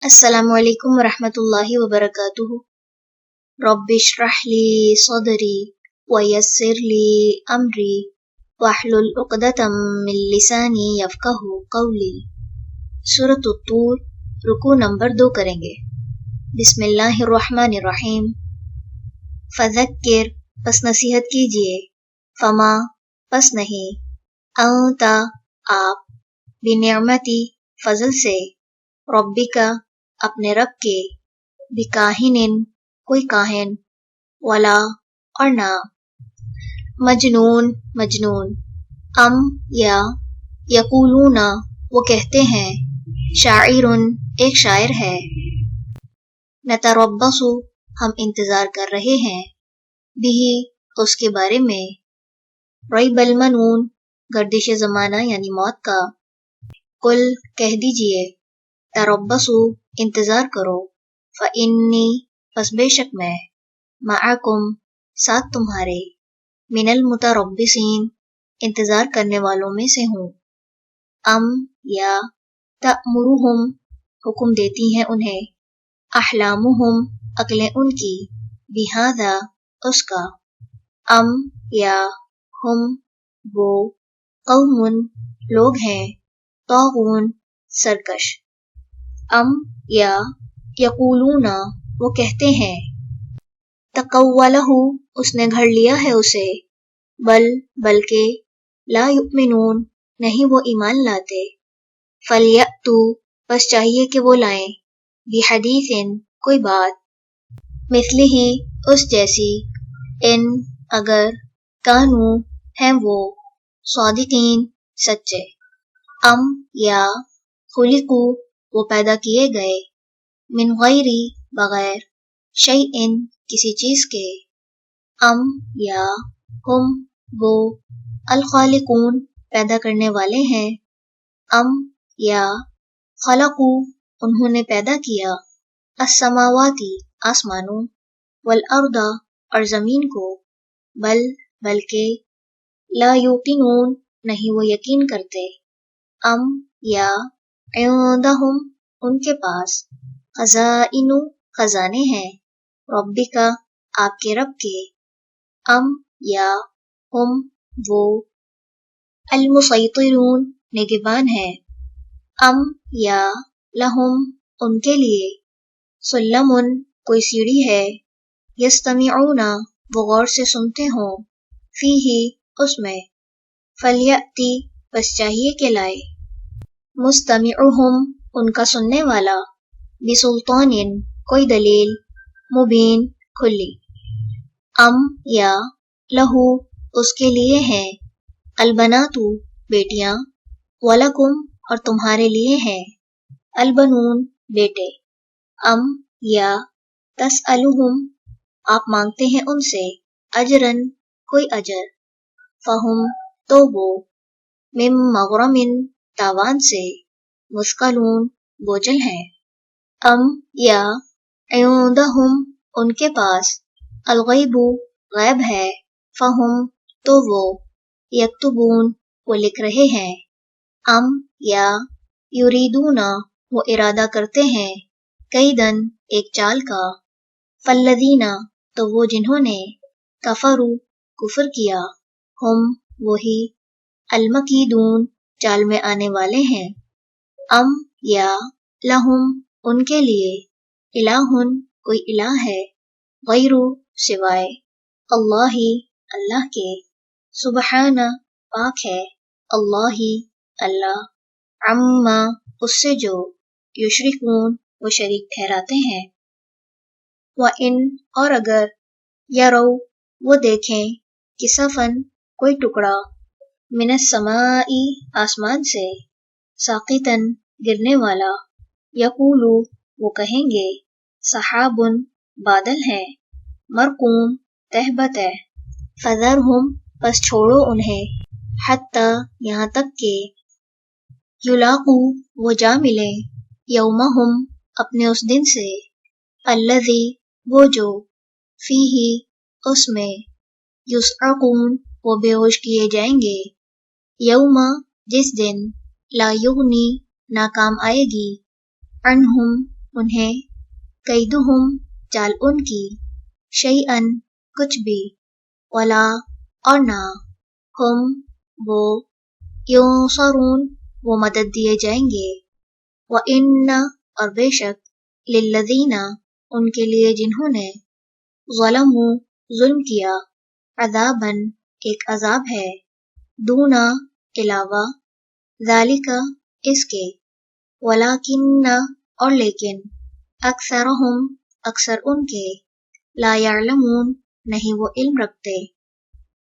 السلام علیکم ورحمۃ اللہ وبرکاتہ۔ رب اشرح لی صدری ویسر لی امری واحلل عقدۃ من لسانی یفقہوا قولی۔ سورۃ الطور، رکوع نمبر 2 کریں گے۔ بسم اللہ الرحمن الرحیم۔ فذکر، پس نصیحت کیجئے، فما، پس نہیں، انت، آپ، بنعمتی، فضل سے، ربک، اپنے رب کے، بکاہن، کوئی کاہن، ولا، اور نہ، مجنون، ام، یا، یقولون، وہ کہتے ہیں، شاعر، ایک شاعر ہے، نتربص، ہم انتظار کر رہے ہیں، بہ، اس کے بارے میں، ریب المنون، گردش زمانہ یعنی موت کا، قل، کہہ دیجئے، تربصوا، انتظار کرو، فإنی، پس بے شک میں، معکم، ساتھ تمہارے، من المتربصین، انتظار کرنے والوں میں سے ہوں، ام، یا، تأمرہم، حکم دیتی ہیں انہیں، احلامہم، عقلیں ان کی، بہذا، اس کا، ام، یا، ہم، وہ، قوم، لوگ ہیں، طاغون، سرکش، ام، یا، یقولون، وہ کہتے ہیں، تقولہ، اس نے گھڑ لیا ہے اسے، بلکہ، لا یؤمنون، نہیں وہ ایمان لاتے، فلیأتوا، بس چاہیے کہ وہ لائیں، بحدیث، کوئی بات، مثلہ، اس جیسی، ان، اگر، کانوا، ہیں وہ، صادقین، سچے، ام، یا، خلقوا، وہ پیدا کیے گئے، من غیر، بغیر، شیء، کسی چیز کے، ام، یا، ہم، وہ، الخالقون، پیدا کرنے والے ہیں، ام، یا، خلقوا، انہوں نے پیدا کیا، السماوات، آسمانوں، والارض، اور زمین کو، بلکہ، لا یوقنون، نہیں وہ یقین کرتے، ام، یا، عندہم، ان کے پاس، خزائن، خزانے ہیں، ربک، آپ کے رب کے، ام، یا، ہم، وہ، المسیطرون، نگہبان ہیں، ام، یا، لہم، ان کے لیے، سلم، کوئی سیڑھی ہے، یستمعون، وہ غور سے سنتے ہوں، فیہ، اس میں، فلیأتی، بس چاہیے کہ لائے، مستمعہم، ان کا سننے والا، بسلطان، کوئی دلیل، مبین، کھلی، ام، یا، لہو، اس کے لیے ہیں، البنات، بیٹیاں، ولکم، اور تمہارے لیے ہیں، البنون، بیٹے، ام، یا، تسألہم، آپ مانگتے ہیں ان سے، اجرن، کوئی اجر، فہم، تو وہ، من مغرم، تاوان سے، مثقلون، بوجھل ہیں، ام، یا، عندہم، ان کے پاس، الغیب، غیب ہے، فہم، تو وہ، یکتبون، وہ لکھ رہے ہیں، ام، یا، یریدون، وہ ارادہ کرتے ہیں، کیدن، ایک چال کا، فالذین، تو وہ جنہوں نے، کفروا، کفر کیا، ہم، وہی، المکیدون، چال میں آنے والے ہیں، ام، یا، لہم، ان کے لیے، الہٌ، کوئی الہ ہے، غیر، سوائے، اللہ، اللہ کے، سبحانہ، پاک ہے، اللہ، اللہ، عما، اس سے جو، یشرکون، وہ شریک ٹھہراتے ہیں، وَإِنْ، اور اگر، یروا، وہ دیکھیں، کسفاً، کوئی ٹکڑا، من السماء، آسمان سے، ساقطاً، گرنے والا، یقولوا، وہ کہیں گے، سحاب، بادل ہیں، مرقوم، تہ بتہ، فذرہم، پس چھوڑو انہیں، حتی، یہاں تک کہ، یلاقوا، وہ جا ملیں، یومہم، اپنے اس دن سے، الذی، وہ جو، فیہ، اس میں، یصعقون، وہ بے ہوش کیے جائیں گے، یوم، جس دن، لا یغنی، ناکام آئے گی، عنہم، انہیں قیدہم چال ان کی شیئن کچھ بھی ولا اور نہ ہم وہ ینصرون وہ مدد دیے جائیں گے وَإِنَّ اور بے شک للذین ان کے لیے جنہوں نے ظلموا ظلم کیا عذاباً ایک عذاب ہے دونا علاوہ ذالک اس کے ولیکن اور لیکن اکثرہم اکثر ان کے لا یعلمون نہیں وہ علم رکھتے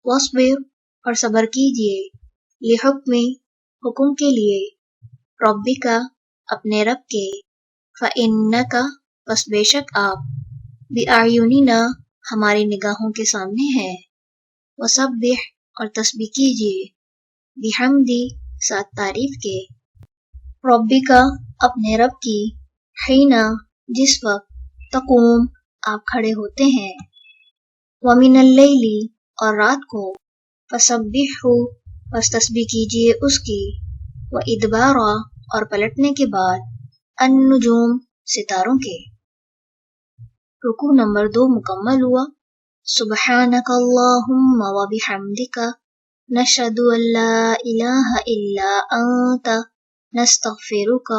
واصبر اور صبر کیجئے لحکم حکم کے لیے ربک اپنے رب کے فإنک پس بے شک آپ بِأَعْیُنِنَا ہماری نگاہوں کے سامنے ہے وسبح اور تسبیح کیجئے بحمدی ساتھ تعریف کے ربک اپنے رب کی حینا جس وقت تقوم آپ کھڑے ہوتے ہیں ومن اللیل اور رات کو فسبحہ پس تسبیح کیجئے اس کی وادبار اور پلٹنے کے بعد النجوم ستاروں کے رکوع نمبر 2 مکمل ہوا سبحانک اللہم وبحمدک نشہد ان لا الہ الا انت نستغفرک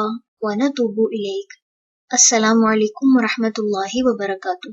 ونتوب الیک السلام علیکم ورحمۃ اللہ وبرکاتہ